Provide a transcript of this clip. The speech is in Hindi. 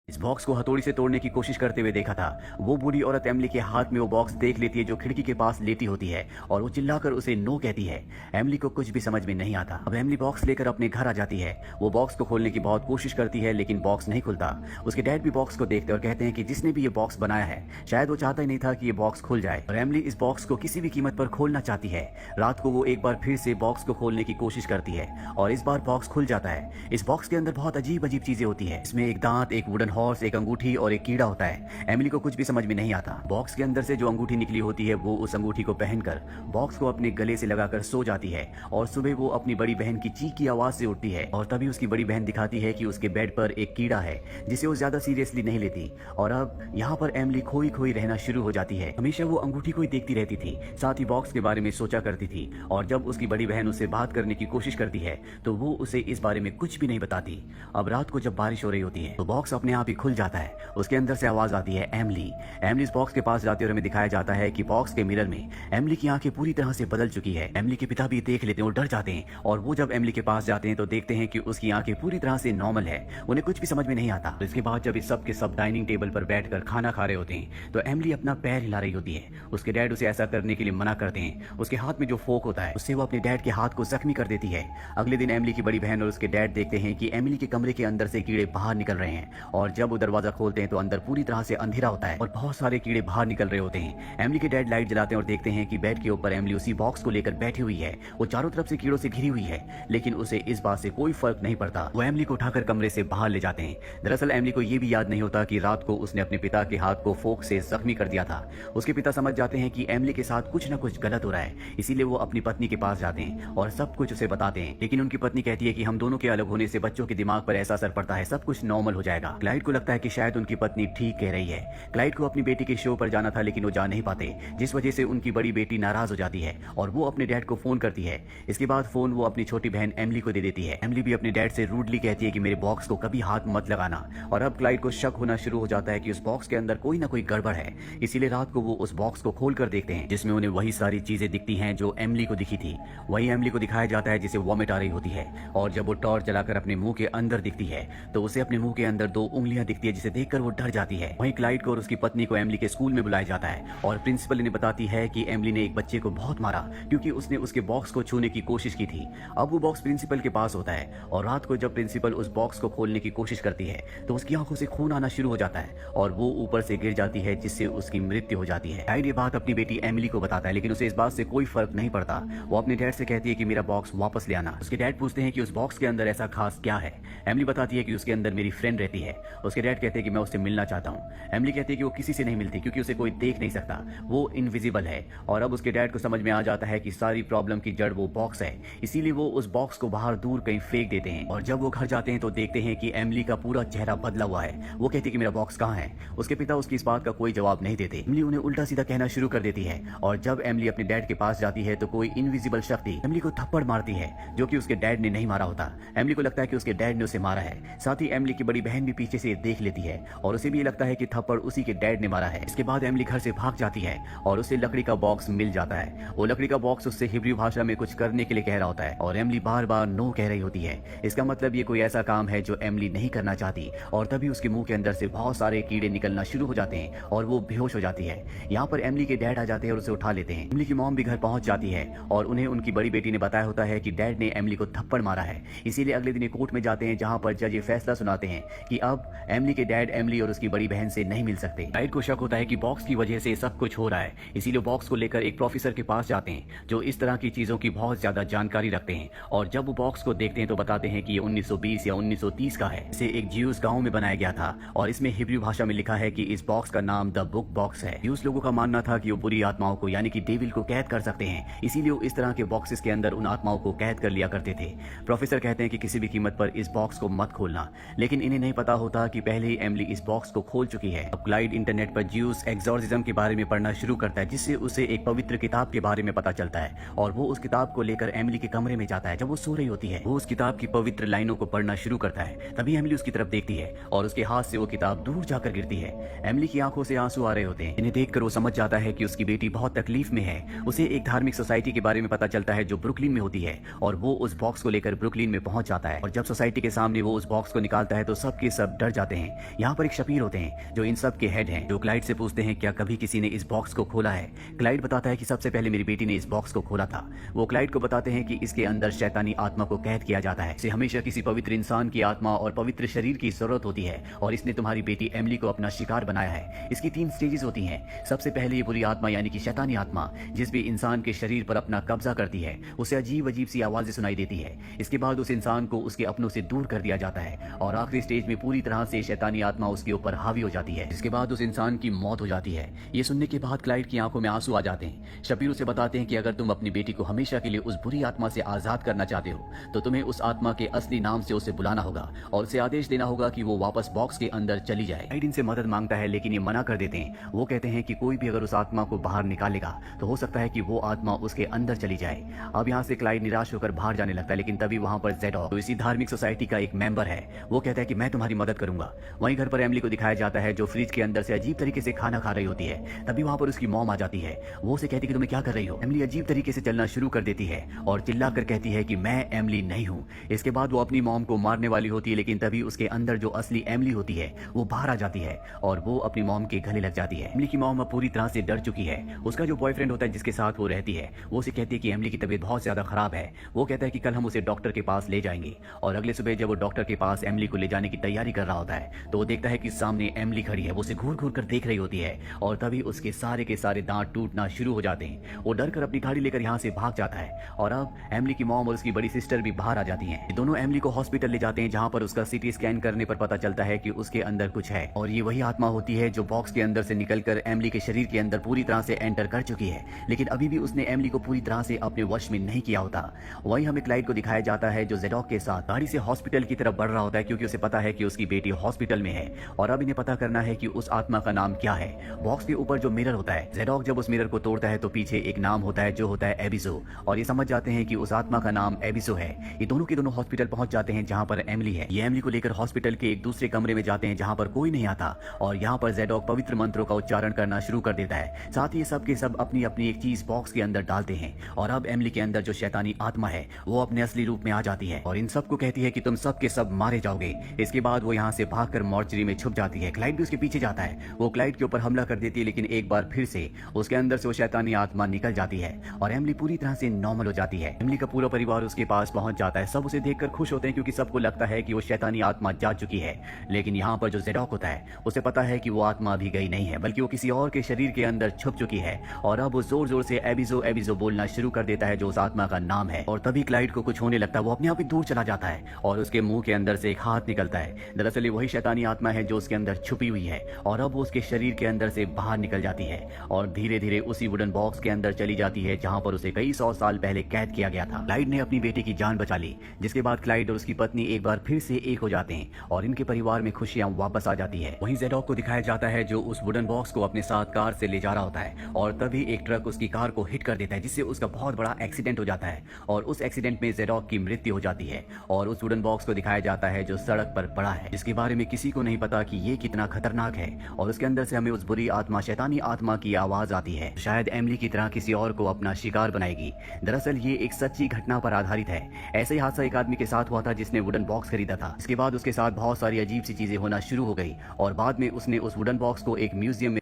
इस बॉक्स को हथौड़ी से तोड़ने की कोशिश करते हुए देखा था। वो बूढ़ी औरत एमिली के हाथ में वो बॉक्स देख लेती है जो खिड़की के पास लेटी होती है और वो चिल्लाकर उसे नो कहती है। एमिली को कुछ भी समझ में नहीं आता। अब एमिली बॉक्स लेकर अपने घर आ जाती है। वो बॉक्स को खोलने की बहुत कोशिश करती है लेकिन बॉक्स नहीं खुलता। उसके डैड भी बॉक्स को देखते और कहते हैं कि जिसने भी ये बॉक्स बनाया है शायद वो चाहता ही नहीं था कि ये बॉक्स खुल जाए और एमिली इस बॉक्स को किसी भी कीमत पर खोलना चाहती है। रात को वो एक बार फिर से बॉक्स को खोलने की कोशिश करती है और इस बार बॉक्स खुल जाता है। इस बॉक्स के अंदर बहुत अजीब अजीब चीजें होती है। इसमें एक दांत, एक वुडन हॉर्स, एक अंगूठी और एक कीड़ा होता है। एमिली को कुछ भी समझ में नहीं आता। बॉक्स के अंदर से जो अंगूठी निकली होती है वो उस अंगूठी को पहनकर बॉक्स को अपने गले से लगाकर सो जाती है और सुबह वो अपनी बड़ी बहन की चीख की आवाज से उठती है और तभी उसकी बड़ी बहन दिखाती है कि उसके बेड पर एक कीड़ा है जिसे वो ज्यादा सीरियसली नहीं लेती और अब यहाँ पर एमिली खोई खोई रहना शुरू हो जाती है। हमेशा वो अंगूठी को ही देखती रहती थी, साथ ही बॉक्स के बारे में सोचा करती थी और जब उसकी बड़ी बहन उससे बात करने की कोशिश करती है तो वो उसे इस बारे में कुछ भी नहीं बताती। अब रात को जब बारिश हो रही होती है तो बॉक्स अपने आप ही खुल जाता है। उसके अंदर से आवाज आती है एमिली। एमिली इस बॉक्स के पास जाती है और हमें दिखाया जाता है कि बॉक्स के मिरर में एमिली की आंखें पूरी तरह से बदल चुकी है। एमिली के पिता भी देख लेते हैं और डर जाते हैं और वो जब एमिली के पास जाते हैं तो देखते हैं कि उसकी आंखें पूरी तरह से नॉर्मल है। उन्हें कुछ भी समझ में नहीं आता। तो इसके बाद जब इस सब के सब डाइनिंग टेबल पर बैठकर खाना खा रहे होते हैं तो एमिली अपना पैर हिला रही होती है। उसके डैड उसे ऐसा करने के लिए मना करते हैं। उसके हाथ में जो फोक होता है उससे वो अपने डैड के हाथ को जख्मी कर देती है। अगले दिन एमिली की बड़ी बहन और उसके डैड देखते हैं कि एमिली के कमरे के अंदर से कीड़े बाहर निकल रहे हैं और जब वो दरवाजा खोलते हैं तो अंदर पूरी तरह से अंधेरा होता है और बहुत सारे कीड़े बाहर निकल रहे होते हैं। एमिली के डैड लाइट जलाते हैं और देखते हैं कि बेड के ऊपर एमिली उसी बॉक्स को लेकर बैठी हुई है। वो चारों तरफ से कीड़ों से घिरी हुई है लेकिन उसे इस बात से कोई फर्क नहीं पड़ता। वो एमिली को उठाकर कमरे से बाहर ले जाते हैं। दरअसल एमिली को ये भी याद नहीं होता कि रात को उसने अपने पिता के हाथ को फोक से जख्मी कर दिया था। उसके पिता समझ जाते हैं कि एमिली के साथ कुछ न कुछ गलत हो रहा है, इसीलिए वो अपनी पत्नी के पास जाते हैं और सब कुछ उसे बताते हैं। लेकिन उनकी पत्नी कहती है कि हम दोनों के अलग होने से बच्चों के दिमाग पर ऐसा असर पड़ता है, सब कुछ नॉर्मल हो जाएगा। क्लाइड को लगता है कि शायद उनकी पत्नी ठीक कह रही है। क्लाइड को अपनी बेटी के शो पर जाना था लेकिन वो जा नहीं पाते, जिस वजह से उनकी बड़ी बेटी नाराज हो जाती है और वो अपने डैड को फोन करती है। इसके बाद फोन वो अपनी छोटी बहन एमिली को दे देती है। एमिली भी अपने डैड से रूडली कहती है कि मेरे बॉक्स को कभी हाथ मत लगाना और अब क्लाइड को शक होना शुरू हो जाता है कि उस बॉक्स के अंदर कोई ना कोई गड़बड़ है। इसीलिए रात को वो उस बॉक्स को खोल कर देखते हैं जिसमें उन्हें वही सारी चीजें दिखती हैं जो एमिली को दिखी थी। वही एमिली को दिखाया जाता है जिसे वॉमिट आ रही होती है और जब वो टॉर्च जलाकर अपने मुंह के अंदर दिखती है तो उसे अपने मुंह के अंदर 2 उंगलियां दिखती है जिसे देखकर वो डर जाती है। वहीं क्लाइड को और उसकी पत्नी को एमिली के स्कूल में बुलाया जाता है और प्रिंसिपल इन्हें बताती है कि एमिली ने एक बच्चे को बहुत मारा क्योंकि उसने उसके बॉक्स को छूने की कोशिश की थी। अब वो बॉक्स प्रिंसिपल के पास होता है और रात को जब प्रिंसिपल उस बॉक्स को खोलने की कोशिश करती है तो उसकी आंखों से खून आना शुरू हो जाता है और वो ऊपर से गिर जाती है जिससे उसकी मृत्यु हो जाती है। क्लाइड ये बात अपनी बेटी एमिली को बताता है लेकिन उसे इस बात से कोई फर्क नहीं पड़ता। वो अपने डैड से कहती है कि मेरा बॉक्स वापस ले आना। उसके डैड पूछते हैं कि उस बॉक्स के अंदर ऐसा खास क्या है। एमिली बताती है कि उसके अंदर मेरी फ्रेंड रहती है। उसके डैड कहते हैं कि मैं उससे मिलना चाहता हूँ। एमिली कहती है कि वो किसी से नहीं मिलती क्योंकि उसे कोई देख नहीं सकता, वो इनविजिबल है। और अब उसके डैड को समझ में आ जाता है कि सारी प्रॉब्लम की जड़ वो बॉक्स है, इसीलिए वो उस बॉक्स को बाहर दूर कहीं फेंक देते हैं। और जब वो घर जाते हैं तो देखते हैं कि एमिली का पूरा चेहरा बदला हुआ है। वो कहती है कि मेरा बॉक्स कहाँ है। उसके पिता उसकी इस बात का कोई जवाब नहीं देते। एमिली उन्हें उल्टा सीधा कहना शुरू कर देती है और जब एमिली अपने डैड के पास जाती है तो कोई इनविजिबल शक्ति एमिली को थप्पड़ मारती है जो कि उसके डैड ने नहीं मारा होता। एमिली को लगता है कि उसके डैड ने उसे मारा है। साथ ही एमिली की बड़ी बहन भी पीछे से देख लेती है और उसे भी ये लगता है कि थप्पड़ उसी के डैड ने मारा है। इसके बाद एमिली घर से भाग जाती है और उसे लकड़ी का बॉक्स मिल जाता है। वो लकड़ी का बॉक्स उससे हिब्रू भाषा में कुछ करने के लिए कह रहा होता है और एमिली बार बार नो कह रही होती है। इसका मतलब ये कोई ऐसा काम है जो एमिली नहीं करना चाहती और तभी उसके मुंह के अंदर से बहुत सारे कीड़े निकलना शुरू हो जाते हैं और वो बेहोश हो जाती है। यहाँ पर एमिली के डैड आ जाते हैं और उसे उठा लेते हैं। एमिली की मॉम भी घर पहुंच जाती है और उन्हें उनकी बड़ी बेटी ने बताया होता है कि डैड ने एमिली को थप्पड़ मारा है। इसीलिए अगले दिन कोर्ट में जाते हैं जहां पर जज ये फैसला सुनाते हैं कि अब एमिली के डैड एमिली और उसकी बड़ी बहन से नहीं मिल सकते। क्लाइड को शक होता है कि बॉक्स की वजह से सब कुछ हो रहा है, इसीलिए बॉक्स को लेकर एक प्रोफेसर के पास जाते हैं जो इस तरह की चीजों की बहुत ज्यादा जानकारी रखते हैं। और जब वो बॉक्स को देखते हैं तो बताते हैं कि ये 1920 या 1930 का है। इसे एक ज्यूस गांव में बनाया गया था और इसमें हिब्रू भाषा में लिखा है कि इस बॉक्स का नाम द बुक बॉक्स है। ज्यूस लोगों का मानना था कि वो बुरी आत्माओं को यानी कि डेविल को कैद कर सकते हैं, इसीलिए वो इस तरह के बॉक्सेस के अंदर उन आत्माओं को कैद कर लिया करते थे। प्रोफेसर कहते हैं कि किसी भी कीमत पर इस बॉक्स को मत खोलना, लेकिन इन्हें नहीं पता होता कि पहले ही एमिली इस बॉक्स को खोल चुकी है। अब क्लाइड इंटरनेट पर ज्यूस एक्सॉर्सिज्म के बारे में पढ़ना शुरू करता है जिससे उसे एक पवित्र किताब के बारे में पता चलता है और वो उस किताब को लेकर एमिली के कमरे में जाता है। जब वो सो रही होती है वो उस किताब की पवित्र लाइनों को पढ़ना शुरू करता है। तभी एमिली उसकी तरफ देखती है और उसके हाथ से वो किताब दूर जाकर गिरती है। एमिली की आंखों से आंसू आ रहे होते हैं। इन्हें देखकर वो समझ जाता है कि उसकी बेटी बहुत तकलीफ में है। उसे एक धार्मिक सोसाइटी के बारे में पता चलता है जो ब्रुकलिन में होती है और वो उस बॉक्स को लेकर ब्रुकलिन में पहुंच जाता है और जब सोसाइटी के सामने वो उस बॉक्स को निकालता है तो सब के सब डर जाते हैं। यहाँ पर एक शपीर होते हैं जो इन सब के हेड हैं, जो क्लाइड से पूछते हैं क्या कभी किसी ने इस बॉक्स को खोला है। क्लाइड बताता है कि सबसे पहले मेरी बेटी ने इस बॉक्स को खोला था। वो क्लाइड को बताते हैं कि इसके अंदर शैतानी आत्मा को कैद किया जाता है। इसे हमेशा किसी पवित्र इंसान की आत्मा और पवित्र शरीर की जरूरत होती है और इसने तुम्हारी बेटी एमिली को अपना शिकार बनाया है। इसकी 3 स्टेजेस होती हैं। सबसे पहले ये बुरी आत्मा यानी कि शैतानी आत्मा जिस भी इंसान के शरीर पर अपना कब्जा करती है उसे अजीब अजीब सी आवाजें सुनाई देती है। इसके बाद उस इंसान को उसके अपनों से दूर कर दिया जाता है और आखिरी स्टेज में पूरी तरह से शैतानी आत्मा उसके ऊपर हावी हो जाती है, जिसके बाद उस इंसान की मौत हो जाती है। ये सुनने के बाद क्लाइड की आंखों में आंसू आ जाते हैं। शपीर उसे बताते हैं कि अगर तुम अपनी बेटी को हमेशा के लिए उस बुरी आत्मा से आजाद करना चाहते हो तो तुम्हें उस आत्मा के असली नाम से उसे बुलाना होगा और उसे आदेश देना होगा कि वो वापस बॉक्स के अंदर चली जाए। क्लाइड इनसे मदद मांगता है लेकिन ये मना कर देते हैं। वो कहते हैं कि कोई भी अगर उस आत्मा को बाहर निकालेगा तो हो सकता है कि वो आत्मा उसके अंदर चली जाए। अब यहाँ से क्लाइड निराश होकर बाहर जाने लगता है, लेकिन तभी वहां पर ज़ेडॉक जो इसी धार्मिक सोसाइटी का एक मेंबर है वो कहता है कि मैं तुम्हारी मदद करूंगा। वहीं घर पर एमिली को दिखाया जाता है जो फ्रिज के अंदर से अजीब तरीके से खाना खा रही होती है। तभी वहां पर उसकी मॉम आ जाती है। वो उसे कहती है कि तुम्हें क्या कर रही हो। एमिली अजीब तरीके से चलना शुरू कर देती है और चिल्लाकर कहती है कि मैं एमिली नहीं हूँ। इसके बाद वो अपनी मॉम को मारने वाली होती है, लेकिन तभी उसके अंदर जो असली एमिली होती है वो बाहर आ जाती है और वो अपनी मॉम के गले लग जाती है। एमिली की मॉम अब पूरी तरह से डर चुकी है। उसका जो बॉयफ्रेंड होता है जिसके साथ वो रहती है वो उसे कहती है कि एमिली की तबीयत बहुत ज्यादा खराब है। वो कहता है कि कल हम उसे डॉक्टर के पास ले जाएंगे और अगले सुबह जब वो डॉक्टर के पास एमिली को ले जाने की तैयारी कर रहा होता है तो वो देखता है कि सामने एमिली खड़ी है। वो उसे घूर घूर कर देख रही होती है और तभी उसके सारे के सारे दांत टूटना शुरू हो जाते हैं। वो डर कर अपनी गाड़ी लेकर यहाँ से भाग जाता है और अब एमिली की मॉम और उसकी बड़ी सिस्टर भी बाहर आ जाती हैं। दोनों एमिली को हॉस्पिटल ले जाते हैं जहाँ पर उसका सीटी स्कैन करने पर पता चलता है कि उसके अंदर कुछ है और ये वही आत्मा होती है जो बॉक्स के अंदर से निकलकर एमिली के शरीर के अंदर पूरी तरह से एंटर कर चुकी है, लेकिन अभी भी उसने एमिली को पूरी तरह से अपने वश में नहीं किया होता। वहीं हमें क्लाइड को दिखाया जाता है जो ज़ेडॉक के साथ गाड़ी से हॉस्पिटल की तरफ बढ़ रहा होता है क्योंकि उसे पता है कि उसकी बेटी हॉस्पिटल में है और अब इन्हें पता करना है कि उस आत्मा का नाम क्या है। बॉक्स के ऊपर जो मिरर होता है, ज़ेडॉक जब उस मिरर को तोड़ता है तो पीछे एक नाम होता है जो होता है एबिसो और ये समझ जाते हैं कि उस आत्मा का नाम एबिसो है। ये दोनों के दोनों हॉस्पिटल पहुंच जाते हैं जहां पर एमिली है। ये एमिली को लेकर हॉस्पिटल के एक दूसरे कमरे में जाते हैं जहां पर कोई नहीं आता और यहाँ पर ज़ेडॉक पवित्र मंत्रों का उच्चारण करना शुरू कर देता है। साथ ही सब के सब अपनी अपनी एक चीज बॉक्स के अंदर डालते हैं और अब एमिली के अंदर जो शैतानी आत्मा है वो अपने असली रूप में आ जाती है और इन सबको कहती है कि तुम सब के सब मारे जाओगे। इसके बाद वो यहाँ से भागकर मॉर्चरी में छुप जाती है। क्लाइड भी उसके पीछे जाता है। वो क्लाइड के ऊपर हमला कर देती है, लेकिन एक बार फिर से उसके अंदर से वो शैतानी आत्मा निकल जाती है और एमिली पूरी तरह से नॉर्मल हो जाती है। एमिली का पूरा परिवार उसके पास पहुंच जाता है। सब उसे देखकर खुश होते हैं क्योंकि सबको लगता है कि वो शैतानी आत्मा जा चुकी है, लेकिन यहाँ पर जो ज़ेडॉक होता है उसे पता है कि वो आत्मा अभी गई नहीं है बल्कि वो किसी और के शरीर के अंदर छुप चुकी है और अब वो जोर जोर से एबिसो एबिसो बोलना शुरू कर देता है जो उस आत्मा का नाम है और तभी क्लाइड को कुछ होने लगता है। वो अपने आप ही दूर चला जाता है और उसके मुंह के अंदर से एक हाथ निकलता है। दरअसल ये वही शैतानी आत्मा है जो उसके अंदर छुपी हुई है और अब वो उसके शरीर के अंदर से बाहर निकल जाती है और धीरे धीरे उसी वुडन बॉक्स के अंदर चली जाती है जहां पर उसे कई 100 साल पहले कैद किया गया था। क्लाइड ने अपनी बेटी की जान बचा ली, जिसके बाद क्लाइड और उसकी पत्नी एक बार फिर से एक हो जाते हैं और इनके परिवार में खुशियां वापस आ जाती है। वहीं ज़ेडॉक को दिखाया जाता है जो उस वुडन बॉक्स को अपने साथ कार से ले जा रहा होता है और तभी एक ट्रक उसकी कार को हिट कर देता है जिससे उसका बहुत बड़ा एक्सीडेंट हो जाता है और उस एक्सीडेंट में ज़ेडॉक की मृत्यु हो जाती है और उस वुडन बॉक्स को दिखाया जाता है जो सड़क पर पड़ा है, जिसके बारे में किसी को नहीं पता कि ये कितना खतरनाक है और उसके अंदर से हमें उस बुरी आत्मा शैतानी आत्मा की आवाज आती है, शायद एमिली की तरह किसी और को अपना शिकार बनाएगी। दरअसल ये एक सच्ची घटना पर आधारित है। ऐसे ही हादसा एक आदमी के साथ हुआ था जिसने वुडन बॉक्स खरीदा था। इसके बाद उसके साथ बहुत सारी अजीब सी चीजें होना शुरू हो गई और बाद में उसने उस वुडन बॉक्स को एक म्यूजियम में